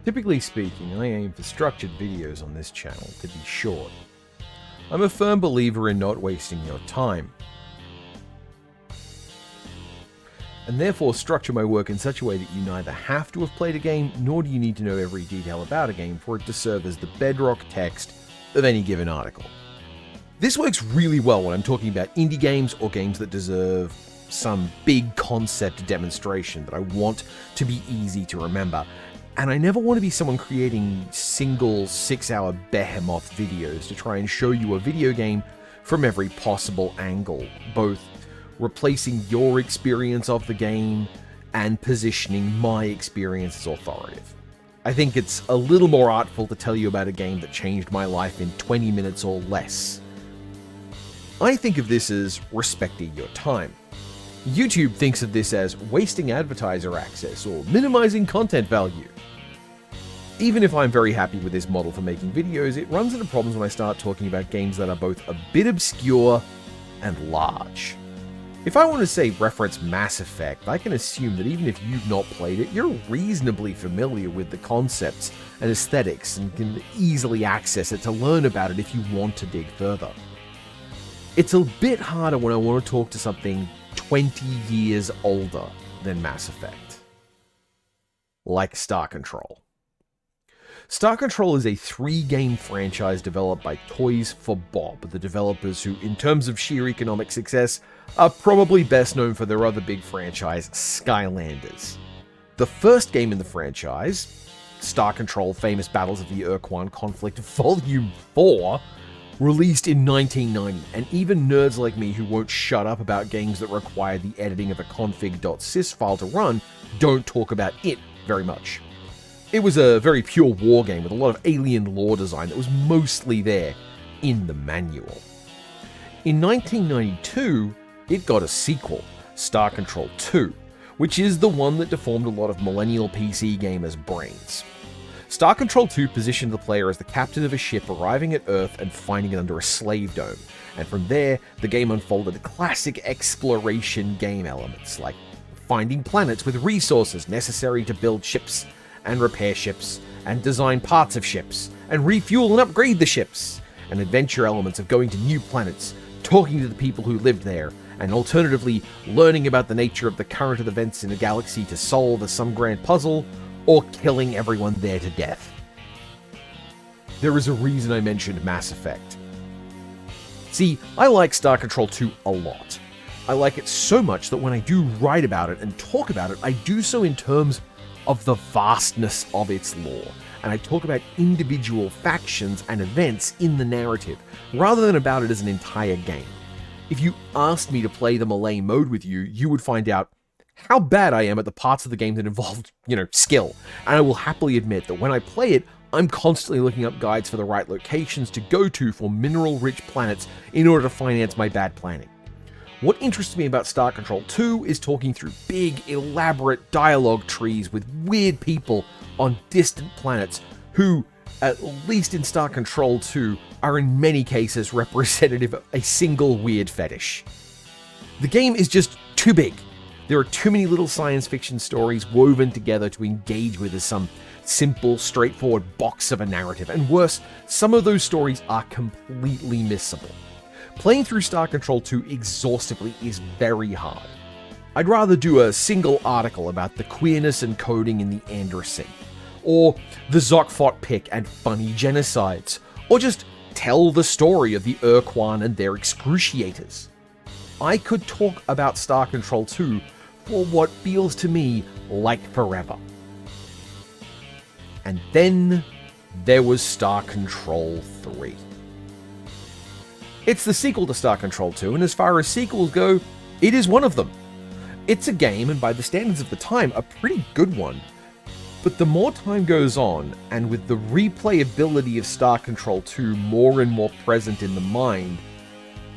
Typically speaking, I aim for structured videos on this channel to be short. I'm a firm believer in not wasting your time, and therefore structure my work in such a way that you neither have to have played a game, nor do you need to know every detail about a game for it to serve as the bedrock text of any given article. This works really well when I'm talking about indie games or games that deserve some big concept demonstration that I want to be easy to remember. And I never want to be someone creating single 6-hour behemoth videos to try and show you a video game from every possible angle, both replacing your experience of the game and positioning my experience as authoritative. I think it's a little more artful to tell you about a game that changed my life in 20 minutes or less. I think of this as respecting your time. YouTube thinks of this as wasting advertiser access or minimizing content value. Even if I'm very happy with this model for making videos, it runs into problems when I start talking about games that are both a bit obscure and large. If I want to say reference Mass Effect, I can assume that even if you've not played it, you're reasonably familiar with the concepts and aesthetics and can easily access it to learn about it if you want to dig further. It's a bit harder when I want to talk to something 20 years older than Mass Effect, like Star Control. Star Control is a 3-game franchise developed by Toys for Bob, the developers who, in terms of sheer economic success, are probably best known for their other big franchise, Skylanders. The first game in the franchise, Star Control Famous Battles of the Urquan Conflict Volume 4, released in 1990, and even nerds like me who won't shut up about games that require the editing of a config.sys file to run don't talk about it very much. It was a very pure war game with a lot of alien lore design that was mostly there in the manual. In 1992, it got a sequel, Star Control 2, which is the one that deformed a lot of millennial PC gamers' brains. Star Control 2 positioned the player as the captain of a ship arriving at Earth and finding it under a slave dome, and from there, the game unfolded classic exploration game elements, like finding planets with resources necessary to build ships, and repair ships, and design parts of ships, and refuel and upgrade the ships, and adventure elements of going to new planets, talking to the people who lived there, and alternatively learning about the nature of the current of events in a galaxy to solve some grand puzzle, or killing everyone there to death. There is a reason I mentioned Mass Effect. See, I like Star Control 2 a lot. I like it so much that when I do write about it and talk about it, I do so in terms of the vastness of its lore, and I talk about individual factions and events in the narrative, rather than about it as an entire game. If you asked me to play the melee mode with you, you would find out how bad I am at the parts of the game that involve, skill, and I will happily admit that when I play it, I'm constantly looking up guides for the right locations to go to for mineral-rich planets in order to finance my bad planning. What interests me about Star Control 2 is talking through big, elaborate dialogue trees with weird people on distant planets who, at least in Star Control 2, are in many cases representative of a single weird fetish. The game is just too big. There are too many little science fiction stories woven together to engage with as some simple, straightforward box of a narrative, and worse, some of those stories are completely missable. Playing through Star Control 2 exhaustively is very hard. I'd rather do a single article about the queerness and coding in the Androsynth, or the Zokfot pick and funny genocides, or just tell the story of the Urquan and their excruciators. I could talk about Star Control 2 for what feels to me like forever. And then there was Star Control 3. It's the sequel to Star Control 2, and as far as sequels go, it is one of them. It's a game, and by the standards of the time, a pretty good one. But the more time goes on, and with the replayability of Star Control 2 more and more present in the mind,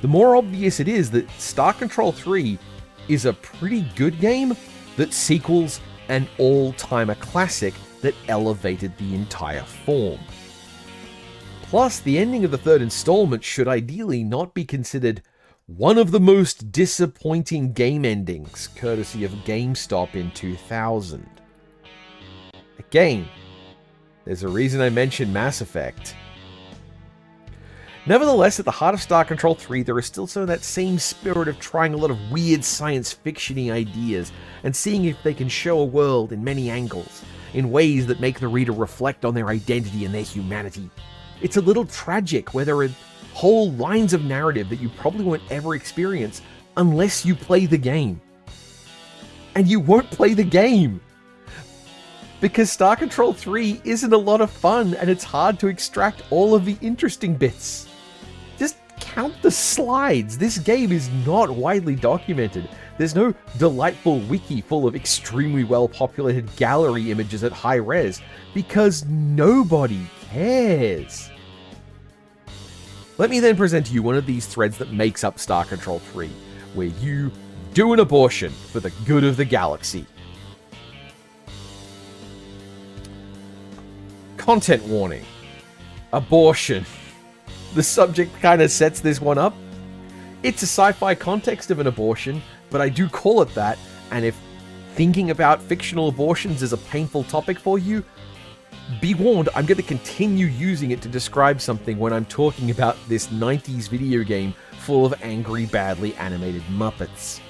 the more obvious it is that Star Control 3 is a pretty good game that sequels an all-timer classic that elevated the entire form. Plus, the ending of the third installment should ideally not be considered one of the most disappointing game endings, courtesy of GameStop in 2000. Again, There's a reason I mentioned Mass Effect. Nevertheless, at the heart of Star Control 3, there is still some of that same spirit of trying a lot of weird science fiction-y ideas and seeing if they can show a world in many angles, in ways that make the reader reflect on their identity and their humanity. It's a little tragic where there are whole lines of narrative that you probably won't ever experience unless you play the game. And you won't play the game! Because Star Control 3 isn't a lot of fun and it's hard to extract all of the interesting bits. Just count the slides. This game is not widely documented. There's no delightful wiki full of extremely well-populated gallery images at high res, because nobody cares. Let me then present to you one of these threads that makes up Star Control 3, where you do an abortion for the good of the galaxy. Content warning. Abortion. The subject kind of sets this one up. It's a sci-fi context of an abortion, but I do call it that, and if thinking about fictional abortions is a painful topic for you, be warned, I'm going to continue using it to describe something when I'm talking about this 90s video game full of angry, badly animated Muppets.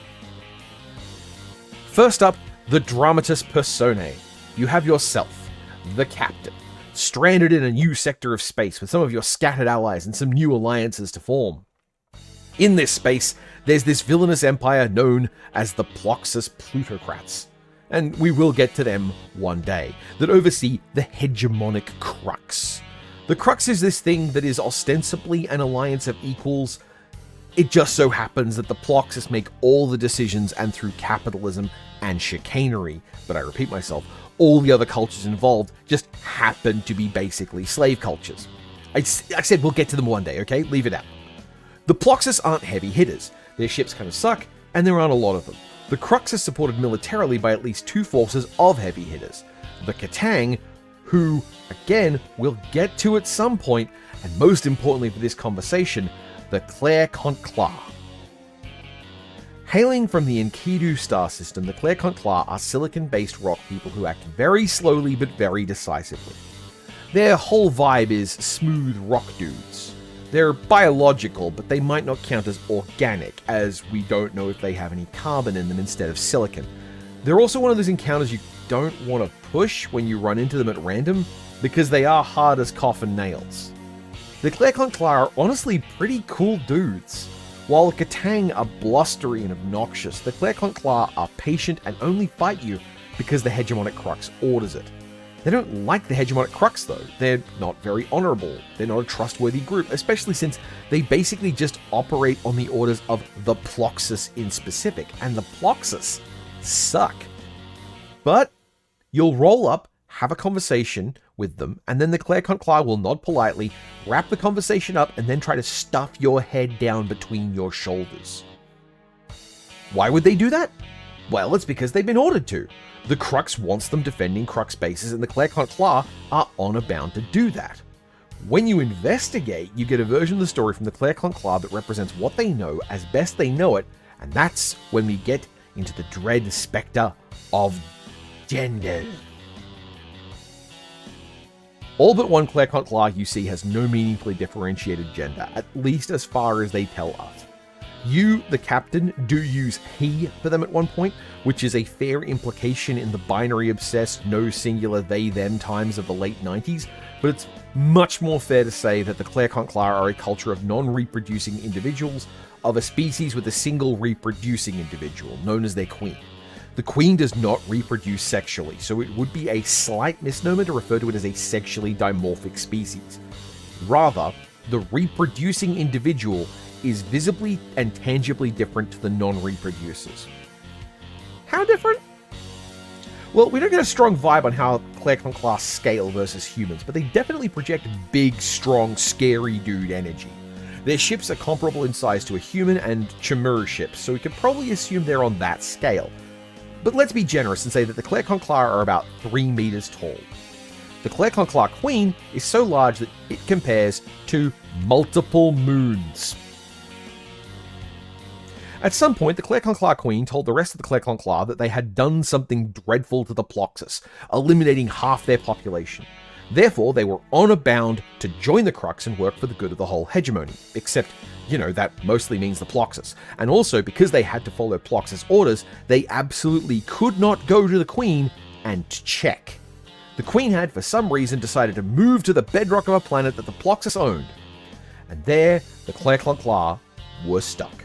First up, the dramatis personae. You have yourself, the captain, stranded in a new sector of space with some of your scattered allies and some new alliances to form. In this space, there's this villainous empire known as the Ploxus Plutocrats, and we will get to them one day, that oversee the hegemonic Crux. The Crux is this thing that is ostensibly an alliance of equals. It just so happens that the Ploxus make all the decisions, and through capitalism and chicanery, but I repeat myself, all the other cultures involved just happen to be basically slave cultures. I said we'll get to them one day, okay? Leave it out. The Ploxus aren't heavy hitters. Their ships kind of suck, and there aren't a lot of them. The Crux is supported militarily by at least two forces of heavy hitters. The Katang, who, again, we'll get to at some point, and most importantly for this conversation, the Claire-Conclave. Hailing from the Enkidu star system, the Claire-Conclave are silicon-based rock people who act very slowly but very decisively. Their whole vibe is smooth rock dudes. They're biological, but they might not count as organic, as we don't know if they have any carbon in them instead of silicon. They're also one of those encounters you don't want to push when you run into them at random, because they are hard as coffin nails. The Claire-Conclave are honestly pretty cool dudes. While the Katang are blustery and obnoxious, the Claire-Conclave are patient and only fight you because the hegemonic Crux orders it. They don't like the hegemonic Crux though. They're not very honorable. They're not a trustworthy group, especially since they basically just operate on the orders of the Ploxus in specific, and the Ploxus suck. But you'll roll up, have a conversation with them, and then the Claire-Conclave will nod politely, wrap the conversation up, and then try to stuff your head down between your shoulders. Why would they do that? Well, it's because they've been ordered to. The Crux wants them defending Crux bases, and the Claire-Conclave are honor bound to do that. When you investigate, you get a version of the story from the Claire-Conclave that represents what they know as best they know it, and that's when we get into the dread spectre of gender. All but one Claire-Conclave you see has no meaningfully differentiated gender, at least as far as they tell us. You, the captain, do use he for them at one point, which is a fair implication in the binary-obsessed, no singular they-them times of the late 90s, but it's much more fair to say that the Claire-Conclave are a culture of non-reproducing individuals of a species with a single reproducing individual, known as their queen. The queen does not reproduce sexually, so it would be a slight misnomer to refer to it as a sexually dimorphic species. Rather, the reproducing individual is visibly and tangibly different to the non-reproducers. How different? Well, we don't get a strong vibe on how Claire-Conclave scale versus humans, but they definitely project big, strong, scary dude energy. Their ships are comparable in size to a human and Chimera ships, so we could probably assume they're on that scale. But let's be generous and say that the Claire-Conclave are about 3 meters tall. The Claire-Conclave Queen is so large that it compares to multiple moons. At some point, the Claire-Conclave Queen told the rest of the Claire-Conclave that they had done something dreadful to the Ploxus, eliminating half their population. Therefore, they were honor-bound to join the Crux and work for the good of the whole hegemony, except, that mostly means the Ploxus. And also, because they had to follow Ploxus' orders, they absolutely could not go to the Queen and check. The Queen had, for some reason, decided to move to the bedrock of a planet that the Ploxus owned. And there, the Clair were stuck.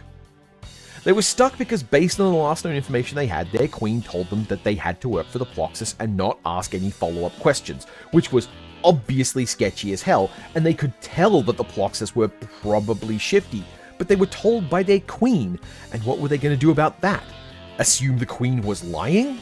They were stuck because, based on the last known information they had, their Queen told them that they had to work for the Ploxus and not ask any follow-up questions, which was obviously sketchy as hell, and they could tell that the Ploxus were probably shifty, but they were told by their Queen, and what were they going to do about that? Assume the Queen was lying?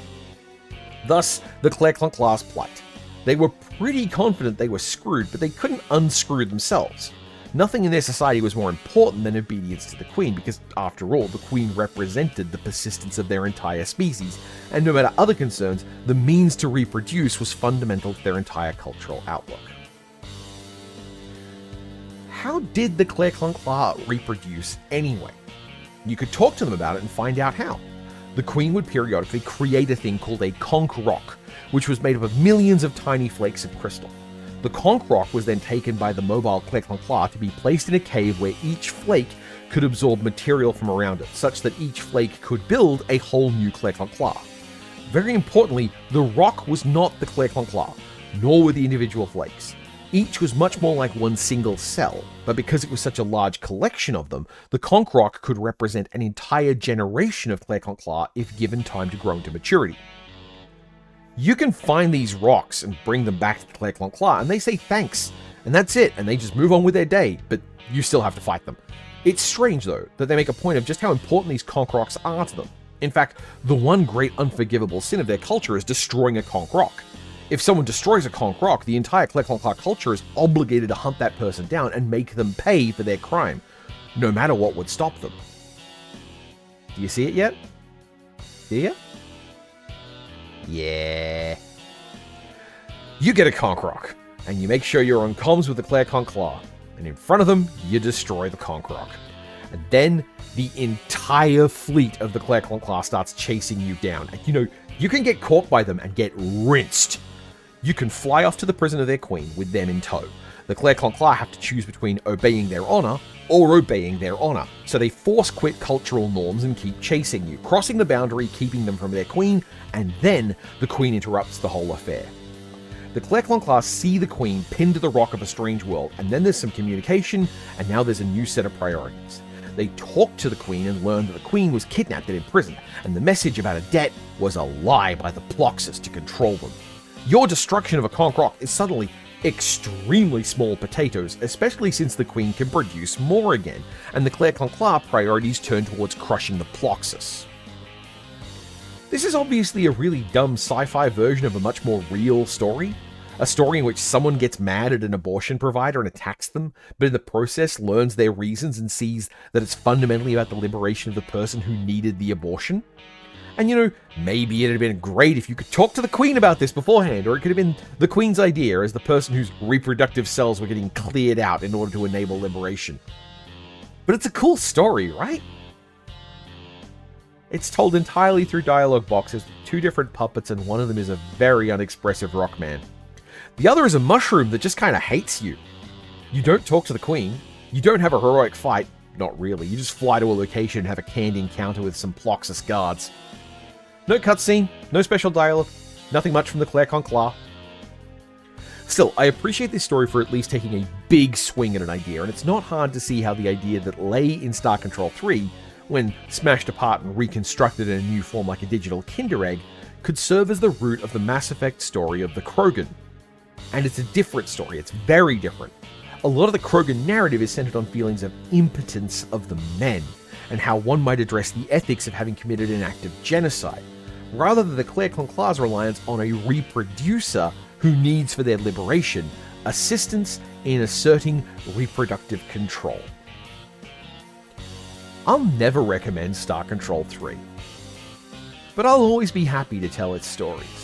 Thus, the Clair's plight. They were pretty confident they were screwed, but they couldn't unscrew themselves. Nothing in their society was more important than obedience to the Queen, because after all, the Queen represented the persistence of their entire species, and no matter other concerns, the means to reproduce was fundamental to their entire cultural outlook. How did the Clair reproduce anyway? You could talk to them about it and find out how. The Queen would periodically create a thing called a conch rock, which was made up of millions of tiny flakes of crystal. The conch rock was then taken by the mobile Clair to be placed in a cave where each flake could absorb material from around it, such that each flake could build a whole new Clair. Very importantly, the rock was not the Clair, nor were the individual flakes. Each was much more like one single cell, but because it was such a large collection of them, the conch rock could represent an entire generation of Clair if given time to grow into maturity. You can find these rocks and bring them back to the Clair, and they say thanks, and that's it, and they just move on with their day, but you still have to fight them. It's strange, though, that they make a point of just how important these conch rocks are to them. In fact, the one great unforgivable sin of their culture is destroying a conch rock. If someone destroys a conch rock, the entire Clair culture is obligated to hunt that person down and make them pay for their crime, no matter what would stop them. Do you see it yet? Do you? Yeah. You get a conch rock, and you make sure you're on comms with the Clair and in front of them, you destroy the conch rock. And then the entire fleet of the Clair starts chasing you down. And you can get caught by them and get rinsed. You can fly off to the prison of their Queen with them in tow. The Clair have to choose between obeying their honor or obeying their honor, so they force quit cultural norms and keep chasing you, crossing the boundary, keeping them from their Queen, and then the Queen interrupts the whole affair. The Clair see the Queen pinned to the rock of a strange world, and then there's some communication, and now there's a new set of priorities. They talk to the Queen and learn that the Queen was kidnapped and imprisoned, and the message about a debt was a lie by the Ploxus to control them. Your destruction of a conch rock is suddenly extremely small potatoes, especially since the Queen can produce more again, and the Clair priorities turn towards crushing the Ploxus. This is obviously a really dumb sci-fi version of a much more real story. A story in which someone gets mad at an abortion provider and attacks them, but in the process learns their reasons and sees that it's fundamentally about the liberation of the person who needed the abortion. And maybe it'd have been great if you could talk to the Queen about this beforehand, or it could have been the Queen's idea as the person whose reproductive cells were getting cleared out in order to enable liberation. But it's a cool story, right? It's told entirely through dialogue boxes with two different puppets, and one of them is a very unexpressive rock man. The other is a mushroom that just kind of hates you. You don't talk to the Queen, you don't have a heroic fight, not really, you just fly to a location and have a canned encounter with some Ploxus guards. No cutscene, no special dialogue, nothing much from the Clair. Still, I appreciate this story for at least taking a big swing at an idea, and it's not hard to see how the idea that lay in Star Control 3, when smashed apart and reconstructed in a new form like a digital Kinder Egg, could serve as the root of the Mass Effect story of the Krogan. And it's a different story, it's very different. A lot of the Krogan narrative is centered on feelings of impotence of the men, and how one might address the ethics of having committed an act of genocide, rather than the Clair's reliance on a reproducer who needs for their liberation assistance in asserting reproductive control. I'll never recommend Star Control 3, but I'll always be happy to tell its stories.